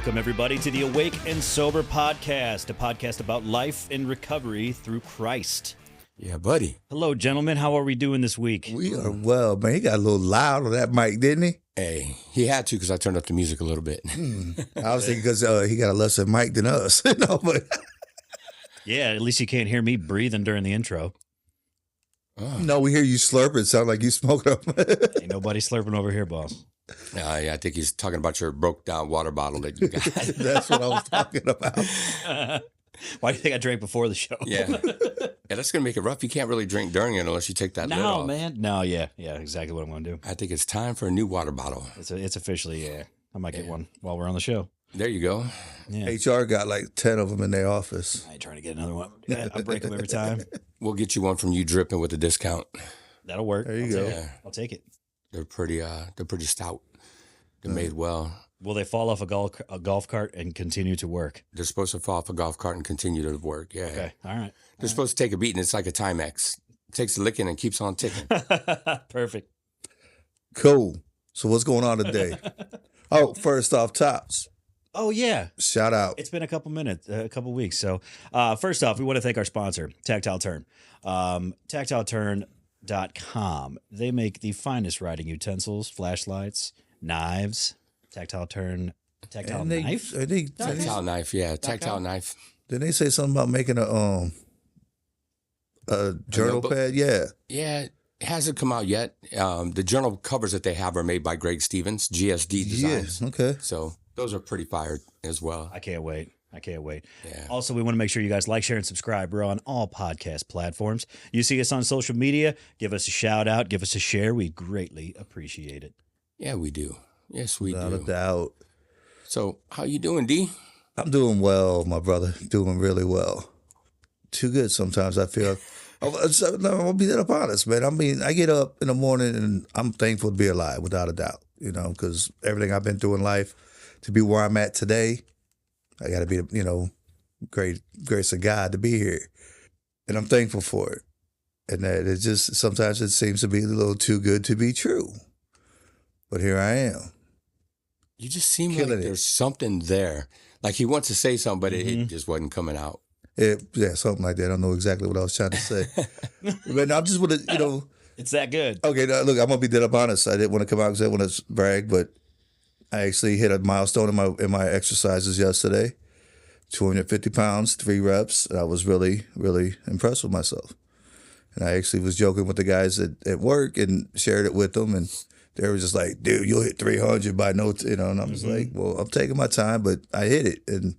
Welcome, everybody, to the Awake and Sober podcast, a podcast about life and recovery through Christ. Yeah, buddy. Hello, gentlemen. How are we doing this week? We are well, man. He got a little loud on that mic, didn't he? Hey, he had to because I turned up the music a little bit. I was thinking because he got a lesser mic than us. But Yeah, at least you can't hear me breathing during the intro. no, we hear you slurping. Sound like you smoke up. Ain't nobody slurping over here, boss. Yeah, I think he's talking about your broke down water bottle that you got. That's what I was talking about. Why do you think I drank before the show? Yeah, that's going to make it rough. You can't really drink during it unless you take that lid off. No, man. No, yeah, exactly what I'm going to do. I think it's time for a new water bottle. It's officially, yeah. I might get one while we're on the show. There you go. Yeah. HR got like 10 of them in their office. I ain't trying to get another one. I break them every time. We'll get you one from you dripping with a discount. That'll work. There you go. Yeah, I'll take it. they're pretty stout. They're made well. Will they fall off a golf cart and continue to work? They're supposed to fall off a golf cart and continue to work. Yeah. Okay. All right. They're supposed to take a beating. It's like a Timex. It takes a licking and keeps on ticking. Perfect. Cool. So what's going on today? Oh, first off, Tops. Oh, yeah. Shout out. It's been a couple minutes, a couple weeks. So first off, we want to thank our sponsor, Tactile Turn. TactileTurn.com. They make the finest writing utensils, flashlights, knives. Tactile Turn. Tactile knife? Tactile knife, yeah. Tactile knife. Didn't they say something about making a journal pad? Yeah. Yeah, it hasn't come out yet. The journal covers that they have are made by Greg Stevens, GSD Designs. Yes. Okay. So those are pretty fired as well. I can't wait. Yeah. Also, we want to make sure you guys like, share, and subscribe. We're on all podcast platforms. You see us on social media, give us a shout out, give us a share. We greatly appreciate it. Yeah, we do. Yes, we Without do. a doubt. So how you doing, D? I'm doing well, my brother. Doing really well. Too good sometimes, I feel. I'm gonna be that honest, man. I mean, I get up in the morning and I'm thankful to be alive, without a doubt. You know, because everything I've been through in life, to be where I'm at today, I got to be, grace of God to be here, and I'm thankful for it. And that it just sometimes it seems to be a little too good to be true, but here I am. You just seem Killing like it. there's something there. Like he wants to say something, but it just wasn't coming out. Yeah, something like that. I don't know exactly what I was trying to say, but I'm just want to, It's that good. Okay, now, look, I'm gonna be dead up honest. I didn't want to come out because I didn't want to brag, but I actually hit a milestone in my exercises yesterday. 250 pounds, 3 reps. And I was really, really impressed with myself. And I actually was joking with the guys at work and shared it with them, and they were just like, "Dude, you'll hit 300 by no," and I'm just like, "Well, I'm taking my time, but I hit it, and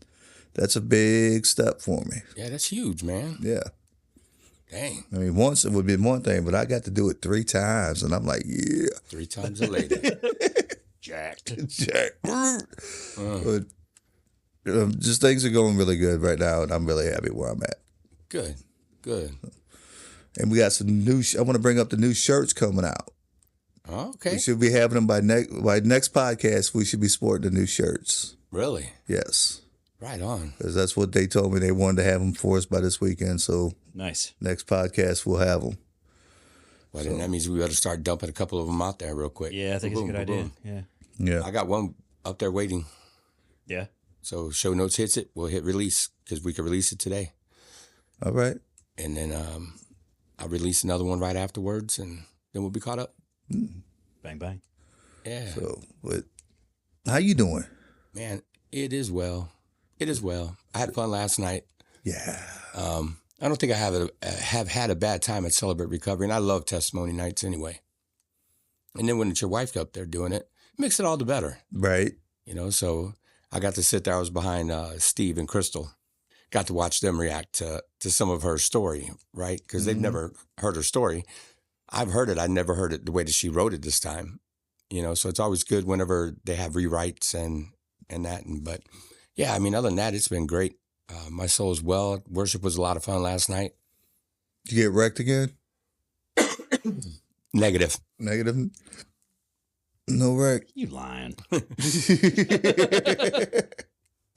that's a big step for me." Yeah, that's huge, man. Yeah. Dang. I mean, once it would be one thing, but I got to do it 3 times, and I'm like, yeah. 3 times a lady. Jacked. Jack. But just things are going really good right now, and I'm really happy where I'm at. Good. And we got some new. I want to bring up the new shirts coming out. Oh, okay. We should be having them by next podcast. We should be sporting the new shirts. Really? Yes, Right on. because that's what they told me they wanted to have them for us by this weekend. So Nice. next podcast we'll have them. Well, then that means we better start dumping a couple of them out there real quick. Yeah, I think it's a good idea. Yeah. Yeah. I got one up there waiting. Yeah. So show notes hits it, we'll hit release because we could release it today. All right. And then I'll release another one right afterwards, and then we'll be caught up. Bang, bang. Yeah. So, but how you doing? Man, it is well. I had fun last night. Yeah. I don't think I have had a bad time at Celebrate Recovery, and I love testimony nights anyway. And then when it's your wife up there doing it, it makes it all the better. Right. So I got to sit there. I was behind Steve and Crystal. Got to watch them react to some of her story, right? Because they've never heard her story. I've heard it. I never heard it the way that she wrote it this time. So it's always good whenever they have rewrites and that. But yeah, I mean, other than that, it's been great. My soul is well. Worship was a lot of fun last night. Did you get wrecked again? Negative. No wreck. You lying.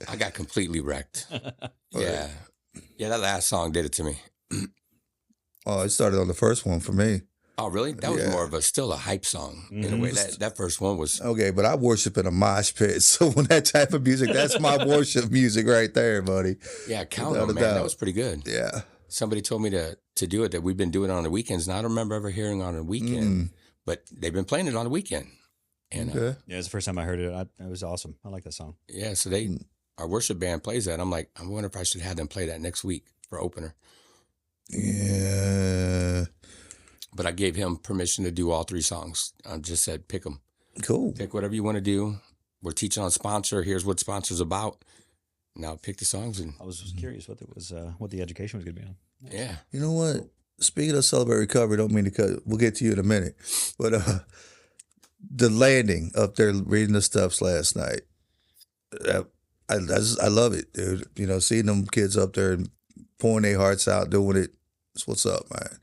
I got completely wrecked. Yeah. Yeah, that last song did it to me. Oh, it started on the first one for me. Oh, really? That was more of still a hype song in a way. That first one was. Okay, but I worship in a mosh pit. So when that type of music, that's my worship music right there, buddy. Yeah, count Without on, a man. That doubt. was pretty good. Yeah. Somebody told me to do it, that we've been doing it on the weekends, and I don't remember ever hearing it on a weekend, but they've been playing it on the weekend. And Okay. Yeah, it's the first time I heard it. It was awesome. I like that song. yeah, so our worship band plays that. I'm like, I wonder if I should have them play that next week for opener. Yeah. But I gave him permission to do all 3 songs. I just said, pick them. Cool. Pick whatever you want to do. We're teaching on sponsor. Here's what sponsor's about. Now pick the songs. And I was curious what the education was going to be on. yeah. You know what? Speaking of Celebrate Recovery, don't mean to cut. We'll get to you in a minute. But the landing up there, reading the stuffs last night, I love it, dude. You know, seeing them kids up there and pouring their hearts out, doing it. That's what's up, man.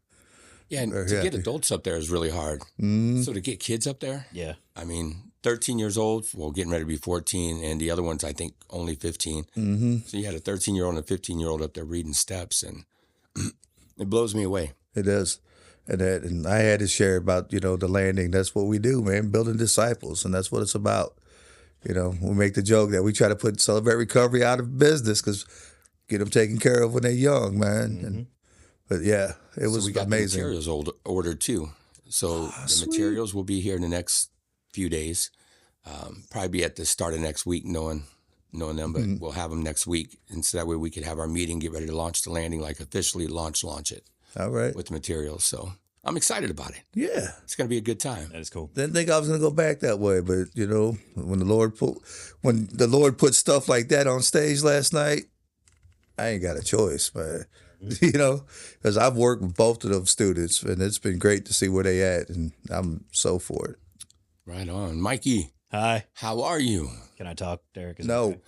Yeah, and Very to get happy. adults up there is really hard. Mm. So to get kids up there, Yeah. I mean, 13 years old, well, getting ready to be 14, and the other one's, I think, only 15. Mm-hmm. So you had a 13-year-old and a 15-year-old up there reading steps, and it blows me away. It does. And I had to share about, the landing. That's what we do, man, building disciples. And that's what it's about. We make the joke that we try to put Celebrate Recovery out of business because get them taken care of when they're young, man. But yeah, it was So we got amazing. the materials ordered too. So the sweet. materials will be here in the next few days. Probably be at the start of next week, knowing them, but we'll have them next week. And so that way we could have our meeting, get ready to launch the landing, like officially launch it All right. with the materials. So I'm excited about it. Yeah. It's going to be a good time. That is cool. Didn't think I was gonna go back that way, but when the Lord put stuff like that on stage last night, I ain't got a choice, man. Because I've worked with both of those students, and it's been great to see where they at, and I'm so for it. Right on. Mikey, Hi. how are you? Can I talk, Derek? Is it No, okay?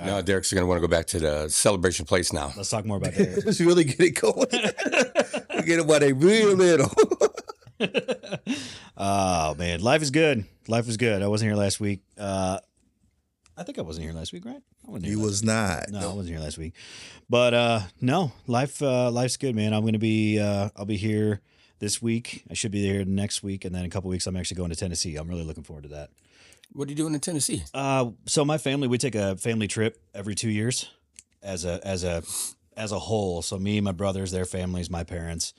No, Derek's going to want to go back to the celebration place now. Let's talk more about Derek. let's really get it going. We get it while they real little. Oh man, life is good. Life is good. I wasn't here last week. I think I wasn't here last week, right? I wasn't here You last was not. week. No, I wasn't here last week. But no, life's good, man. I'll be here this week. I should be here next week, and then in a couple weeks I'm actually going to Tennessee. I'm really looking forward to that. What are you doing in Tennessee? So my family, we take a family trip every 2 years as a whole. So me, my brothers, their families, my parents.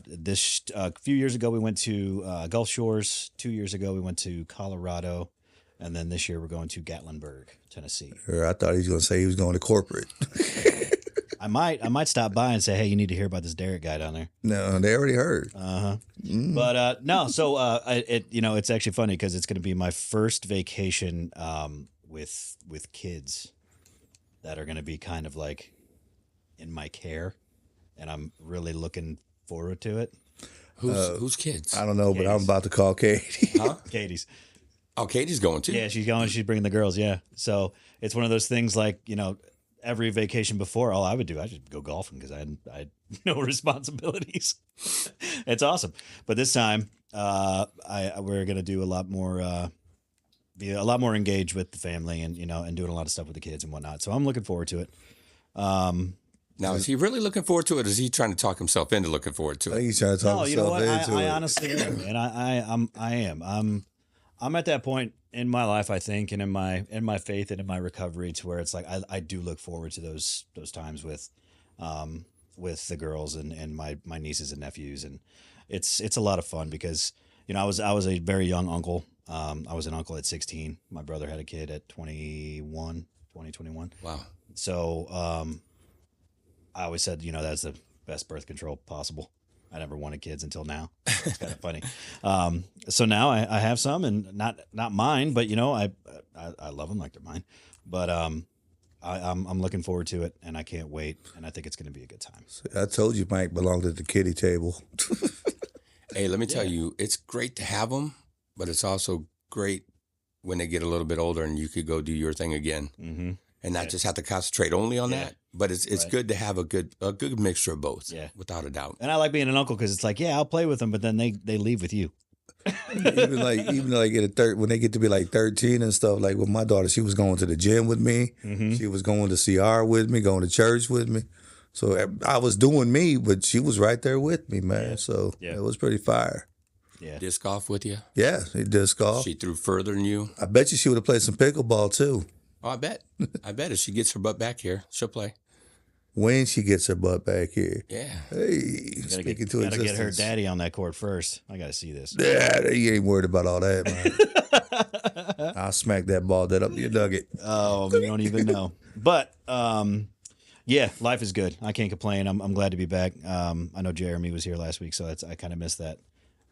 This few years ago we went to Gulf Shores. 2 years ago we went to Colorado, and then this year we're going to Gatlinburg, Tennessee. I thought he was going to say he was going to corporate. I might stop by and say, hey, you need to hear about this Derek guy down there. No, they already heard. But no, so it's actually funny because it's going to be my first vacation with kids that are going to be kind of like in my care, and I'm really looking forward to it. Who's kids? I don't know, but I'm Katie's. about to call Katie. Huh? Katie's. Oh, Katie's going too. Yeah, she's going. She's bringing the girls. Yeah. So it's one of those things like, every vacation before, all I would do, I just go golfing because I had no responsibilities. It's awesome. But this time, we're going to do a lot more, be a lot more engaged with the family and, and doing a lot of stuff with the kids and whatnot. So I'm looking forward to it. Now, is he really looking forward to it, or is he trying to talk himself into looking forward to I think it? he's trying to talk No, you know himself what? into I it. honestly am, and I am. I'm at that point in my life, I think, and in my faith and in my recovery, to where it's like I do look forward to those times with the girls and my nieces and nephews, and it's a lot of fun because I was a very young uncle. I was an uncle at 16. My brother had a kid at 21. Wow. So I always said, that's the best birth control possible. I never wanted kids until now. It's kind of funny. So now I have some, and not mine, but I love them like they're mine. But I'm looking forward to it, and I can't wait, and I think it's going to be a good time. I told you Mike belonged at the kiddie table. Hey, let me tell you, it's great to have them, but it's also great when they get a little bit older and you could go do your thing again, and not just have to concentrate only on that. But it's Right. good to have a good mixture of both. Yeah. Without a doubt. And I like being an uncle because it's like, yeah, I'll play with them, but then they leave with you. even like when they get to be like 13 and stuff, like with my daughter, she was going to the gym with me. She was going to CR with me, going to church with me. So I was doing me, but she was right there with me, man. Yeah. So Yeah. it was pretty fire. Yeah. Disc golf with you? Yeah, he disc golf. She threw further than you? I bet you she would have played some pickleball too. Oh, I bet. I bet if she gets her butt back here, she'll play. When she gets her butt back here. Yeah. Hey, speaking to Gotta get her existence. daddy on that court first. I gotta see this. Yeah, he ain't worried about all that, man. I'll smack that ball that up your nugget. Oh, you don't even know. But yeah, life is good. I can't complain. I'm glad to be back. I know Jeremy was here last week, so I kind of missed that.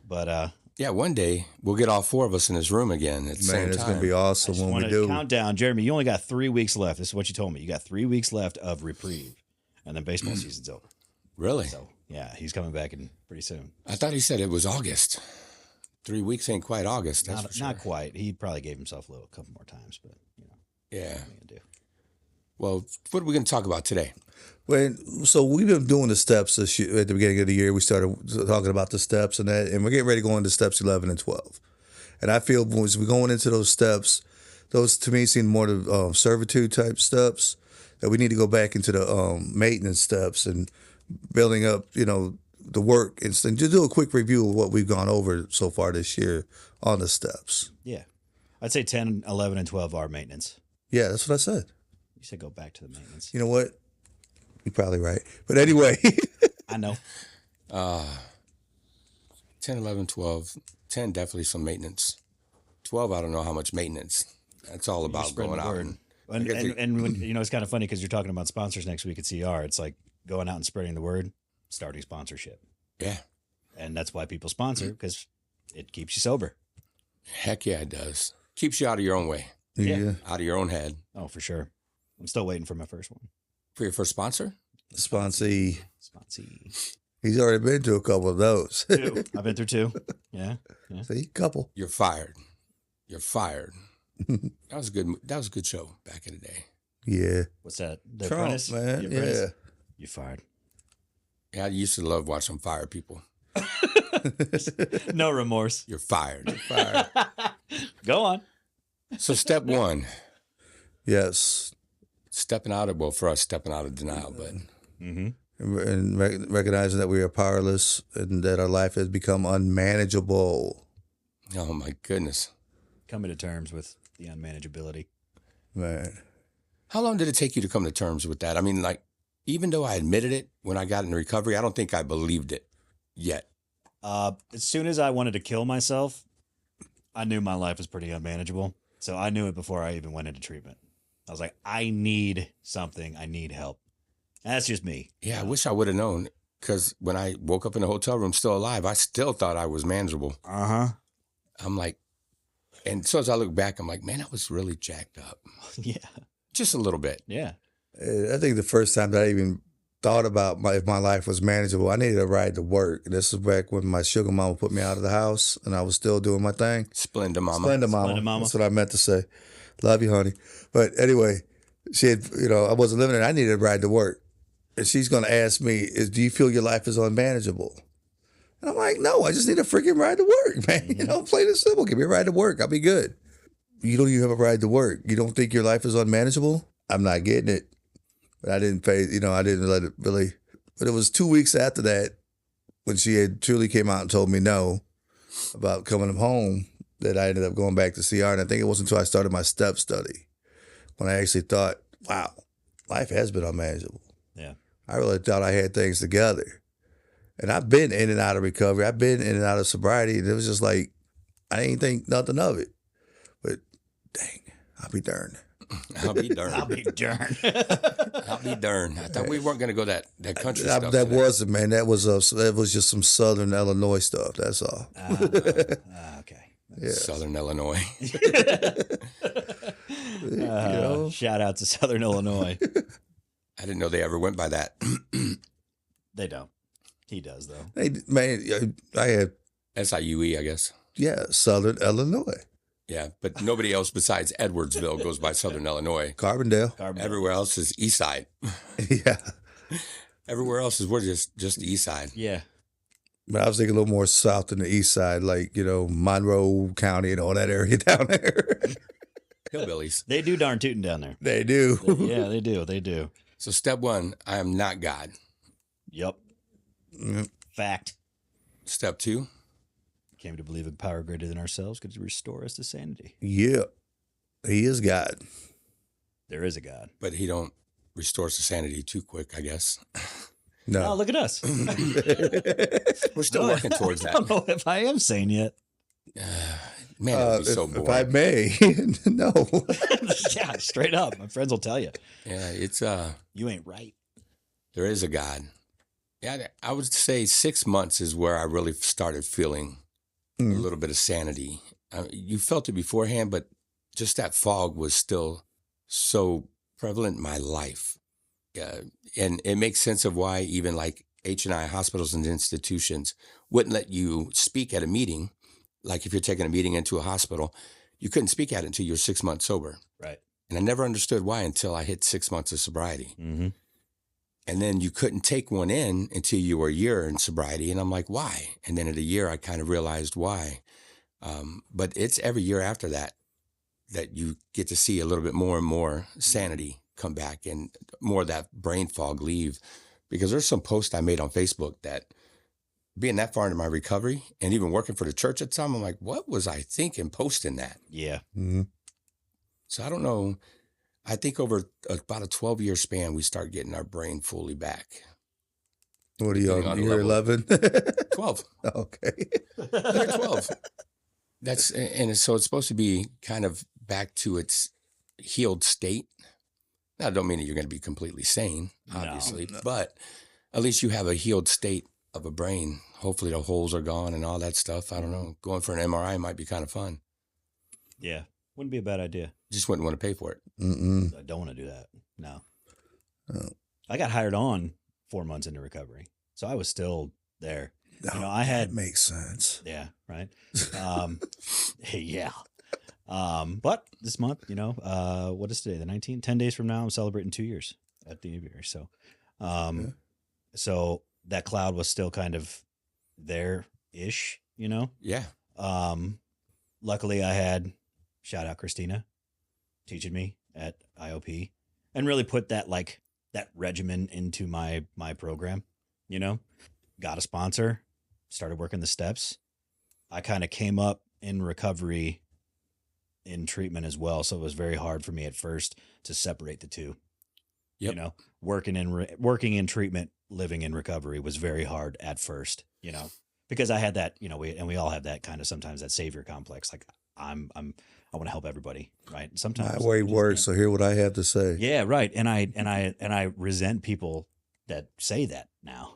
But Yeah, one day we'll get all four of us in this room again at the same Man, it's time. gonna be awesome when we want to do. count down, Jeremy. You only got 3 weeks left. This is what you told me. You got 3 weeks left of reprieve, and then baseball season's over. Really? So yeah, he's coming back in pretty soon. I thought he said it was August. 3 weeks ain't quite August. That's Not, for sure. not quite. He probably gave himself a couple more times, but you know, Yeah. what are you gonna do? Well, what are we going to talk about today? So we've been doing the steps this year, at the beginning of the year. We started talking about the steps and that, and we're getting ready to go into steps 11 and 12. And I feel as we're going into those steps, those to me seem more the servitude type steps, that we need to go back into the maintenance steps and building up, the work and just do a quick review of what we've gone over so far this year on the steps. Yeah, I'd say 10, 11, and 12 are maintenance. Yeah, that's what I said. You said go back to the maintenance. You know what? You're probably right. But anyway. I know. 10, 11, 12. 10, definitely some maintenance. 12, I don't know how much maintenance. That's all about Spreading going the out. word. And when, it's kind of funny because you're talking about sponsors next week at CR. It's like going out and spreading the word, starting sponsorship. Yeah. And that's why people sponsor, because it keeps you sober. Heck yeah, it does. Keeps you out of your own way, Yeah. out of your own head. Oh, for sure. I'm still waiting for my first one. For your first sponsor? Sponsee. Sponsee. He's already been to a couple of those. 2. I've been through 2. Yeah. See, couple. You're fired. You're fired. That was a good show back in the day. Yeah. What's that? The Trump, Apprentice? man. The Apprentice? Yeah. You fired. Yeah, I used to love watching fire people. No remorse. You're fired. Fire. Go on. So step one, Yes. stepping out of denial, but Mm-hmm. And recognizing that we are powerless and that our life has become unmanageable. oh my goodness. Coming to terms with the unmanageability. Man. How long did it take you to come to terms with that? I mean, like, even though I admitted it when I got in recovery, I don't think I believed it yet. As soon as I wanted to kill myself, I knew my life was pretty unmanageable. So I knew it before I even went into treatment. I was like, I need something. I need help. And that's just me. Yeah, I wish I would have known, because when I woke up in the hotel room still alive, I still thought I was manageable. Uh-huh. I'm like, and so as I look back, I'm like, man, I was really jacked up. Yeah. Just a little bit. Yeah. I think the first time that I even thought about if my life was manageable, I needed a ride to work. This is back when my sugar mama put me out of the house and I was still doing my thing. Splenda mama. Splenda mama. Splenda mama. That's what I meant to say. Love you, honey. But anyway, she had, I wasn't living there. I needed a ride to work. And she's going to ask me, do you feel your life is unmanageable? And I'm like, no, I just need a freaking ride to work, man. Mm-hmm. Plain and simple. Give me a ride to work. I'll be good. You don't even have a ride to work. You don't think your life is unmanageable? I'm not getting it. But I didn't pay, I didn't let it really. But it was 2 weeks after that when she had truly came out and told me no about coming home that I ended up going back to CR. And I think it wasn't until I started my step study when I actually thought, wow, life has been unmanageable. Yeah. I really thought I had things together. And I've been in and out of recovery. I've been in and out of sobriety. And it was just like, I didn't think nothing of it. But dang, I'll be darned. I'll be darned. I'll be darned. I'll be darned. I thought we weren't going to go that country stuff. That today. wasn't, man. That was just some Southern Illinois stuff. That's all. Okay. Yeah. Southern Illinois. Shout out to Southern Illinois. I didn't know they ever went by that. They don't. He does, though. Hey, man, I had, SIUE, I guess. Southern Illinois. Yeah, but nobody else besides Edwardsville goes by Southern Illinois. Carbondale. Everywhere else is East Side. Yeah. Everywhere else is we're just the East Side. Yeah. But I was thinking a little more south than the east side, like, Monroe County and all that area down there. Hillbillies. They do darn tootin' down there. They do. Yeah, they do. They do. So step one, I am not God. Yep. Mm, Fact. Step two, Came to believe a power greater than ourselves could restore us to sanity. yeah, he is God. There is a God. but he don't restore us to sanity too quick, I guess. Oh, No. look at us. We're still working towards I that. don't know if I am sane yet. Man, it would be so if I boring. may, no. Yeah, straight up. My friends will tell you. Yeah, it's You ain't right. there is a God. Yeah, I would say 6 months is where I really started feeling a Mm. little bit of sanity. You felt it beforehand, but just that fog was still so prevalent in my life. And it makes sense of why even like H&I hospitals and institutions wouldn't let you speak at a meeting. Like if you're taking a meeting into a hospital, you couldn't speak at it until you're 6 months sober. Right. And I never understood why until I hit 6 months of sobriety. Mm-hmm. And then you couldn't take one in until you were a year in sobriety. And I'm like, why? And then at a year, I kind of realized why. But it's every year after that you get to see a little bit more and more sanity come back and more of that brain fog leave. Because there's some posts I made on Facebook that being that far into my recovery and even working for the church at the time, I'm like, what was I thinking posting that? Yeah. Mm. So I don't know. I think over about a 12-year span, we start getting our brain fully back. What are you Depending on? on the Year level. 11? 12. Okay. Year 12. And so it's supposed to be kind of back to its healed state. Now, I don't mean that you're going to be completely sane, obviously, No. but at least you have a healed state of a brain. Hopefully the holes are gone and all that stuff. I don't know. Going for an MRI might be kind of fun. Yeah. Wouldn't be a bad idea. Just wouldn't want to pay for it. Mm-mm. I don't want to do that. No. Oh. I got hired on 4 months into recovery. So I was still there. You know, I had That makes sense. Yeah, right. Yeah. But this month, you know, what is today? The 19th? 10 days from now, I'm celebrating 2 years at the aviary. So, so that cloud was still kind of there-ish, you know? Yeah. Luckily I had, shout out Christina, teaching me at IOP and really put that regimen into my program, you know, got a sponsor, started working the steps. I kind of came up in recovery in treatment as well. So it was very hard for me at first to separate the two. Yep. You know, working in treatment, living in recovery was very hard at first, you know, because I had that, you know, we all have that kind of sometimes that savior complex. Like I want to help everybody. Right. Sometimes My way you just works, can't. so hear what I have to say. Yeah. Right. And I resent people that say that now.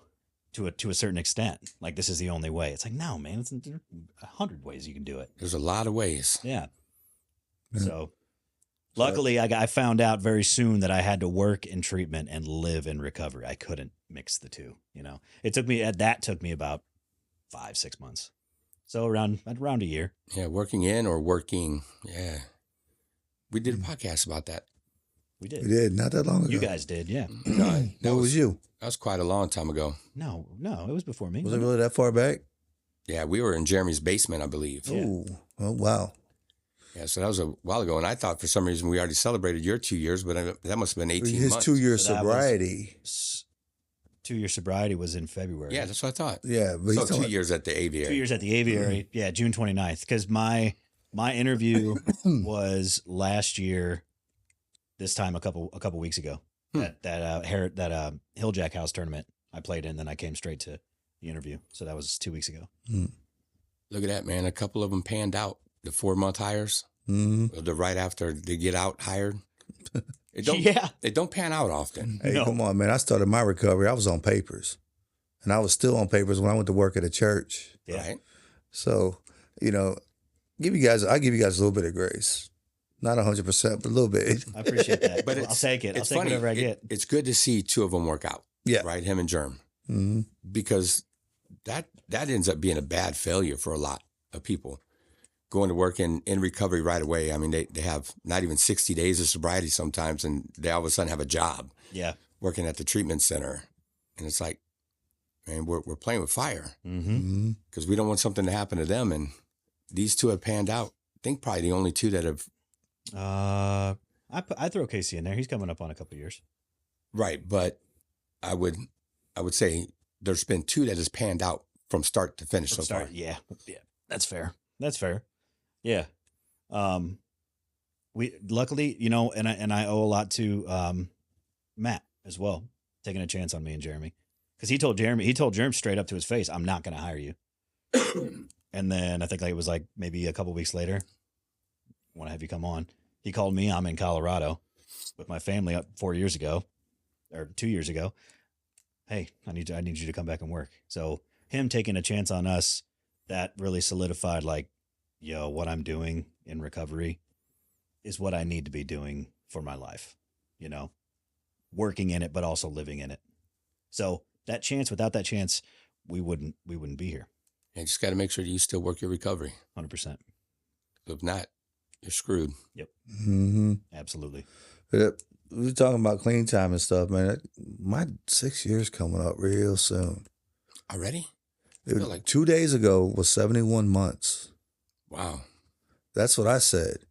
To a certain extent, like this is the only way. It's like, no, man, it's 100 ways you can do it. There's a lot of ways. Yeah. Yeah. So luckily I found out very soon that I had to work in treatment and live in recovery. I couldn't mix the two, you know, took me about 5-6 months. So around a year. Yeah. Working in or working. Yeah. We did a podcast about that. We did. We did, not that long ago. You guys did. Yeah. No, What was you? That was quite a long time ago. No, it was before me. Was it really that far back? Yeah, we were in Jeremy's basement, I believe. Yeah. Oh, wow. Yeah, so that was a while ago. And I thought for some reason we already celebrated your 2 years, but that must have been 18 His months. 2 year So that was- sobriety. 2-year sobriety was in February. Yeah, that's what I thought. Yeah, but So he's 2 talking- years at the aviary. 2 years at the aviary. Yeah, June 29th. Because my interview was last year, this time a couple weeks ago. That Hill Jack House tournament I played in. Then I came straight to the interview. So that was 2 weeks ago. Look at that, man. A couple of them panned out. The 4-month hires, the right after they get out hired. They don't pan out often. Hey, No. come on, man. I started my recovery. I was on papers. And I was still on papers when I went to work at a church. Yeah. Right? So, you know, I give you guys a little bit of grace. Not 100%, but a little bit. I appreciate that. But I'll take it. I'll it's take funny. whatever I get. It's good to see two of them work out. Yeah. Right? Him and Germ. Mm-hmm. Because that ends up being a bad failure for a lot of people. Going to work in recovery right away. I mean, they have not even 60 days of sobriety sometimes, and they all of a sudden have a job Yeah. working at the treatment center. And it's like, man, we're playing with fire Mm-hmm. because we don't want something to happen to them. And these two have panned out. I think probably the only two that have. I throw Casey in there. He's coming up on a couple years. Right. But I would say there's been 2 that has panned out from start to finish so far. Yeah. That's fair. That's fair. Yeah. We luckily, and I owe a lot to Matt as well, taking a chance on me and Jeremy, because he told Jeremy straight up to his face, "I'm not going to hire you." And then I think it was like maybe a couple weeks later, want to have you come on. He called me. I'm in Colorado with my family up 4 years ago or 2 years ago. Hey, I need you to come back and work. So him taking a chance on us, that really solidified what I'm doing in recovery is what I need to be doing for my life, working in it, but also living in it. So without that chance, we wouldn't be here. And you just got to make sure that you still work your recovery. 100%. If not, you're screwed. Yep. Mm-hmm. Absolutely. We're talking about clean time and stuff, man. My 6 years coming up real soon. Already? Like 2 days ago was 71 months. Wow. That's what I said.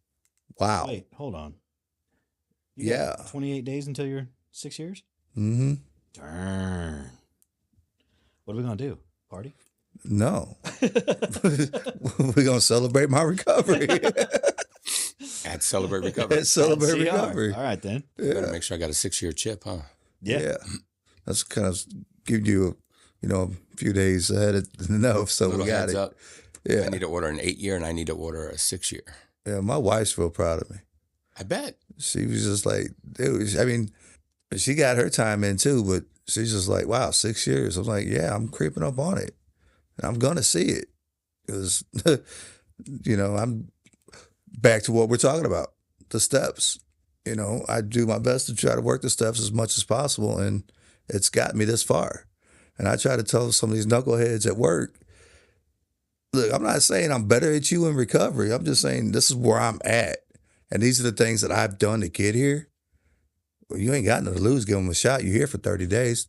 Wow. Wait, hold on. Yeah. 28 days until you're 6 years? Mm-hmm. Darn. What are we going to do? Party? No. We're going to celebrate my recovery. At Celebrate Recovery. At Celebrate Recovery. All right, then. Yeah. Better make sure I got a 6-year chip, huh? Yeah. That's kind of give you, a few days ahead of enough. So we got it. Up. Yeah. I need to order an 8-year and I need to order a 6-year. Yeah, my wife's real proud of me. I bet. She was just like, dude, I mean, she got her time in too, but she's just like, wow, 6 years. I'm like, yeah, I'm creeping up on it. And I'm going to see it. Because, I'm back to what we're talking about, the steps. I do my best to try to work the steps as much as possible, and it's got me this far. And I try to tell some of these knuckleheads at work, look, I'm not saying I'm better at you in recovery. I'm just saying this is where I'm at. And these are the things that I've done to get here. Well, you ain't got nothing to lose. Give them a shot. You're here for 30 days.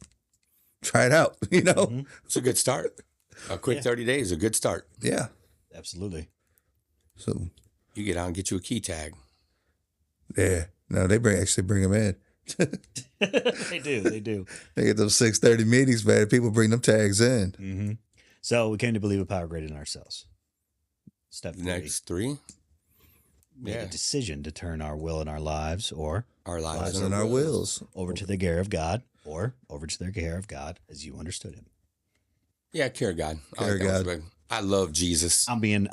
Try it out, Mm-hmm. It's a good start. A quick 30 days is a good start. Yeah. Absolutely. So you get out and get you a key tag. Yeah. No, they actually bring them in. They do. They get those 6:30 meetings, man. People bring them tags in. Mm-hmm. So we came to believe a power greater than ourselves. Step 3. Next 3. Make a decision to turn our will and our lives, or our lives and our wills, over to the care of God, or over to the care of God as you understood him. Yeah, care of God. Care of God. I love Jesus. I'm being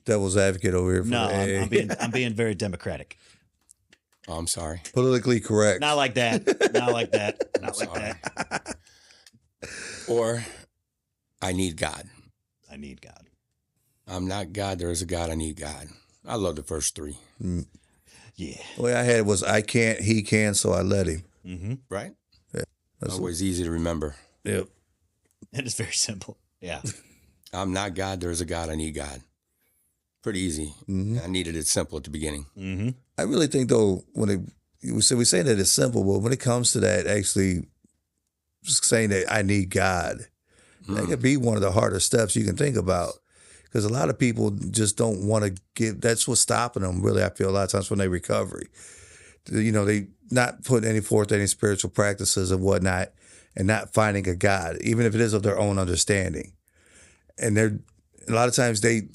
devil's advocate over here. I'm being very democratic. Oh, I'm sorry. Politically correct. Not like that. Not like that. Not like that. Or I need God. I need God. I'm not God. There is a God. I need God. I love the first 3. Mm. Yeah. The way I had it was I can't, he can, so I let him. Mm-hmm. Right? Yeah. That's always easy to remember. Yep. It is very simple. Yeah. I'm not God. There is a God. I need God. Pretty easy. Mm-hmm. I needed it simple at the beginning. Mm-hmm. I really think, though, we say that it's simple, but when it comes to that, actually saying that I need God, that could be one of the harder steps you can think about. Because a lot of people just don't want to give, that's what's stopping them, really, I feel a lot of times when they recovery. They not putting forth any spiritual practices and whatnot, and not finding a God, even if it is of their own understanding. And a lot of times they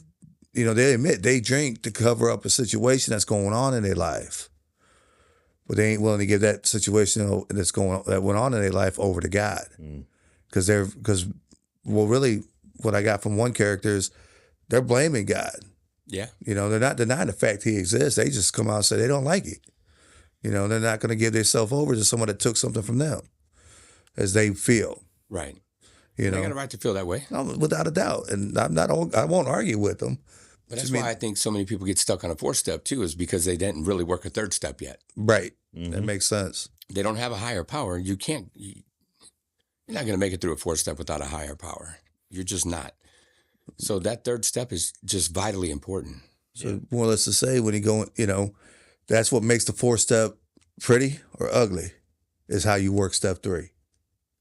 admit they drink to cover up a situation that's going on in their life, but they ain't willing to give that situation that went on in their life over to God, because really, what I got from one character is they're blaming God. Yeah, they're not denying the fact he exists. They just come out and say they don't like it. They're not going to give themselves over to someone that took something from them, as they feel. Right. They got a right to feel that way. Without a doubt. And I won't argue with them. But that's why I think so many people get stuck on a 4th step too, is because they didn't really work a 3rd step yet. Right. Mm-hmm. That makes sense. They don't have a higher power. You're not going to make it through a 4th step without a higher power. You're just not. So that 3rd step is just vitally important. So more or less to say, when you go, that's what makes the 4th step pretty or ugly, is how you work step 3.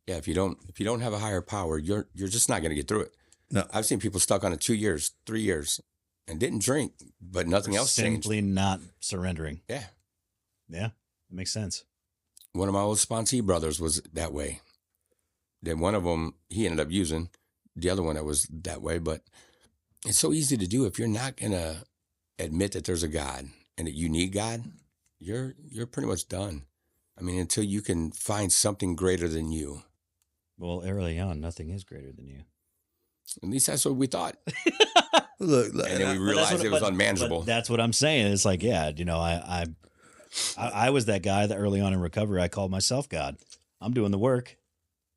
Yeah, if you don't have a higher power, you're just not going to get through it. No. I've seen people stuck on it 2 years, 3 years, and didn't drink, but nothing else changed. Simply not surrendering. Yeah. Yeah. It makes sense. One of my old sponsee brothers was that way. Then one of them, he ended up using the other one that was that way. But it's so easy to do if you're not going to admit that there's a God and that you need God, you're pretty much done. I mean, until you can find something greater than you. Well, early on, nothing is greater than you. At least that's what we thought. Look, And then we realized it was unmanageable. But that's what I'm saying. It's like, yeah, you know, I was that guy that early on in recovery, I called myself God. I'm doing the work.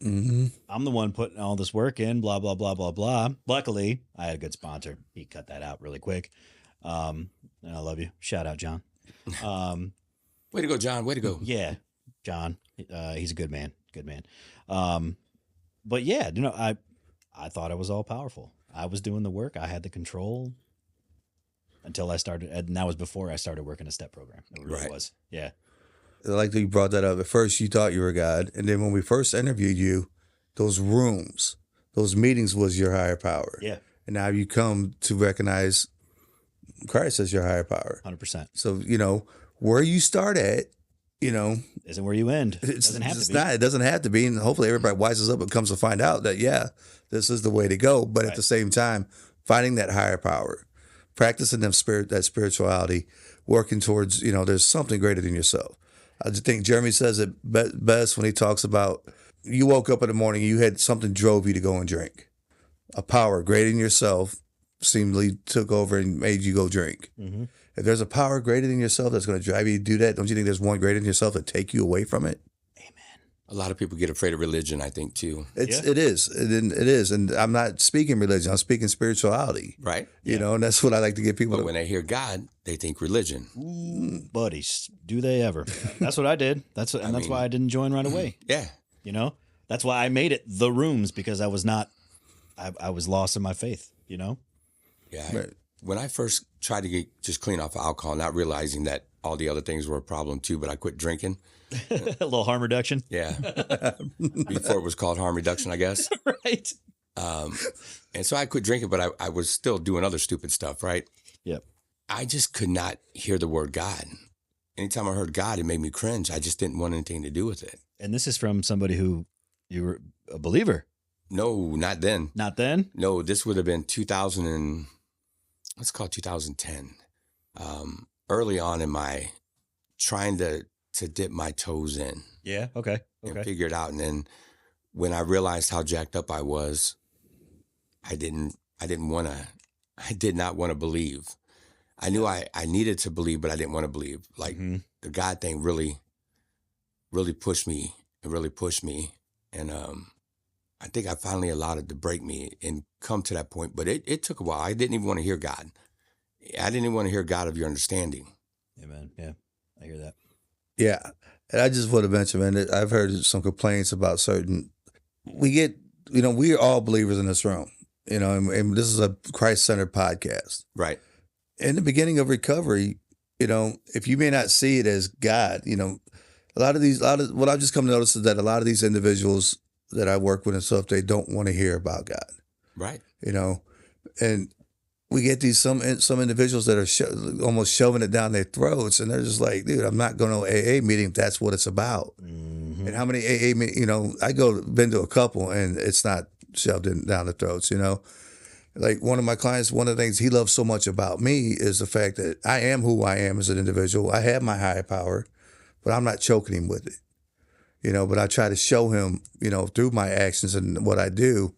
mm-hmm. I'm the one putting all this work in, blah, blah, blah, blah, blah. Luckily, I had a good sponsor. He cut that out really quick. And I love you. Shout out, John. Way to go, John. Way to go. Yeah, John. He's a good man. Good man. But yeah, you know, I thought I was all powerful. I was doing the work. I had the control until I started. And that was before I started working a step program. It really Right. was. Yeah. I like that you brought that up. At first, you thought you were God, and then when we first interviewed you, those rooms, those meetings was your higher power. Yeah. And now you come to recognize Christ as your higher power. 100%. So, you know, where you start at, you know, Isn't where you end. It doesn't have to be. It doesn't have to be. And hopefully everybody wises up and comes to find out that, yeah, this is the way to go. But at the same time, finding that higher power, practicing that spirituality, working towards, you know, there's something greater than yourself. I just think Jeremy says it best when he talks about you woke up in the morning, you had something drove you to go and drink. A power greater than yourself seemingly took over and made you go drink. Mm-hmm. If there's a power greater than yourself that's going to drive you to do that, don't you think there's one greater than yourself to take you away from it? A lot of people get afraid of religion, I think, too. It is. It is. And I'm not speaking religion. I'm speaking spirituality. Right? You know, and that's what I like to get people But to. when they hear God, they think religion. Ooh, buddies, do they ever? That's what I did. That's why I didn't join right away. Yeah. You know, that's why I made it the rooms, because I was not, I was lost in my faith. You know. Yeah. When I first tried to get just clean off of alcohol, not realizing that all the other things were a problem too, but I quit drinking. A little harm reduction. Yeah. Before it was called harm reduction, I guess. Right. And so I quit drinking, but I was still doing other stupid stuff, right? Yep. I just could not hear the word God. Anytime I heard God, it made me cringe. I just didn't want anything to do with it. And this is from somebody who, you were a believer. No, not then. Not then. No, this would have been 2010. Early on in my trying to dip my toes in Yeah. Okay. and Okay. figure it out. And then when I realized how jacked up I was, I did not want to believe. I knew I needed to believe, but I didn't want to believe. Like the God thing really pushed me and really pushed me. And I think I finally allowed it to break me and come to that point. But it took a while. I didn't even want to hear God. I didn't even want to hear God of your understanding. Amen. Yeah. I hear that. Yeah. And I just want to mention, man, that I've heard some complaints about we get, you know, we're all believers in this room, you know, and this is a Christ-centered podcast. Right. In the beginning of recovery, you know, if you may not see it as God, you know, what I've just come to notice is that a lot of these individuals that I work with and stuff, they don't want to hear about God. Right. You know, and we get these some individuals that are almost shoving it down their throats, and they're just like, dude, I'm not going to an AA meeting if that's what it's about. Mm-hmm. And how many AA meetings, you know, been to a couple, and it's not shoved down the throats, you know. Like one of my clients, one of the things he loves so much about me is the fact that I am who I am as an individual. I have my higher power, but I'm not choking him with it, you know, but I try to show him, you know, through my actions and what I do,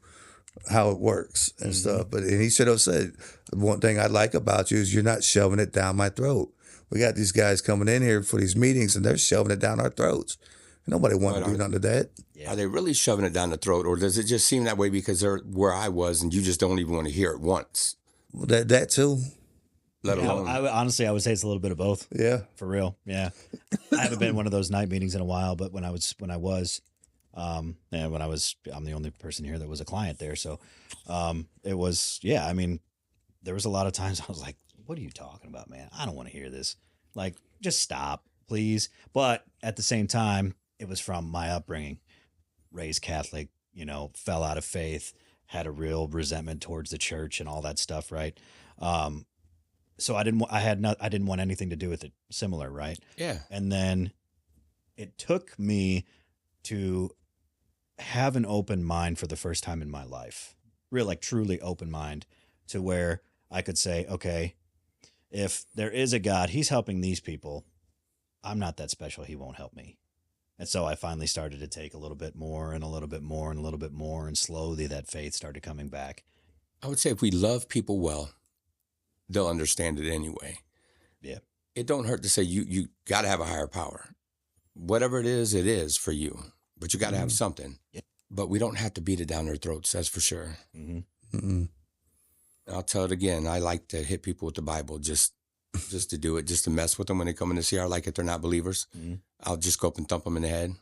how it works and stuff. And he should have said, one thing I like about you is you're not shoving it down my throat. We got these guys coming in here for these meetings and they're shoving it down our throats. Nobody wants to do nothing to that. Are they really shoving it down the throat, or does it just seem that way because they're where I was and you just don't even want to hear it once? That too. Let alone. Honestly, I would say it's a little bit of both. Yeah. For real. Yeah. I haven't been in one of those night meetings in a while, but when I was, I'm the only person here that was a client there. So, it was, yeah, I mean, there was a lot of times I was like, what are you talking about, man? I don't want to hear this. Like, just stop, please. But at the same time, it was from my upbringing, raised Catholic, you know, fell out of faith, had a real resentment towards the church and all that stuff. Right. So I didn't want anything to do with it similar. Right. Yeah. And then it took me to have an open mind for the first time in my life, real, like truly open mind, to where I could say, okay, if there is a God, he's helping these people. I'm not that special. He won't help me. And so I finally started to take a little bit more and a little bit more and a little bit more. And slowly that faith started coming back. I would say if we love people well, they'll understand it anyway. Yeah. It don't hurt to say you got to have a higher power. Whatever it is for you. But you got to have something. Yeah. But we don't have to beat it down their throats, that's for sure. Mm-hmm. I'll tell it again. I like to hit people with the Bible just to do it, just to mess with them when they come in to see. I like if they're not believers. Mm-hmm. I'll just go up and thump them in the head.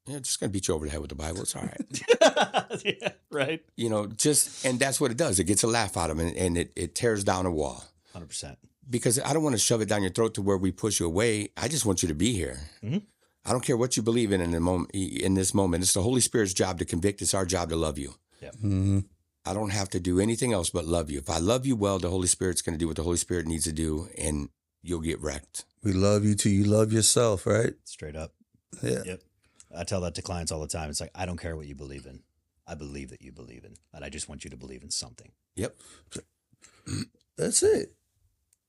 Yeah, just going to beat you over the head with the Bible. It's all right. Yeah, right. You know, and that's what it does. It gets a laugh out of them and it tears down a wall. 100%. Because I don't want to shove it down your throat to where we push you away. I just want you to be here. Mm-hmm. I don't care what you believe in the moment. In this moment, it's the Holy Spirit's job to convict. It's our job to love you. Yep. Mm-hmm. I don't have to do anything else but love you. If I love you well, the Holy Spirit's going to do what the Holy Spirit needs to do, and you'll get wrecked. We love you till you love yourself, right? Straight up. Yeah. Yep. I tell that to clients all the time. It's like, I don't care what you believe in. I believe that you believe in, and I just want you to believe in something. Yep. That's it.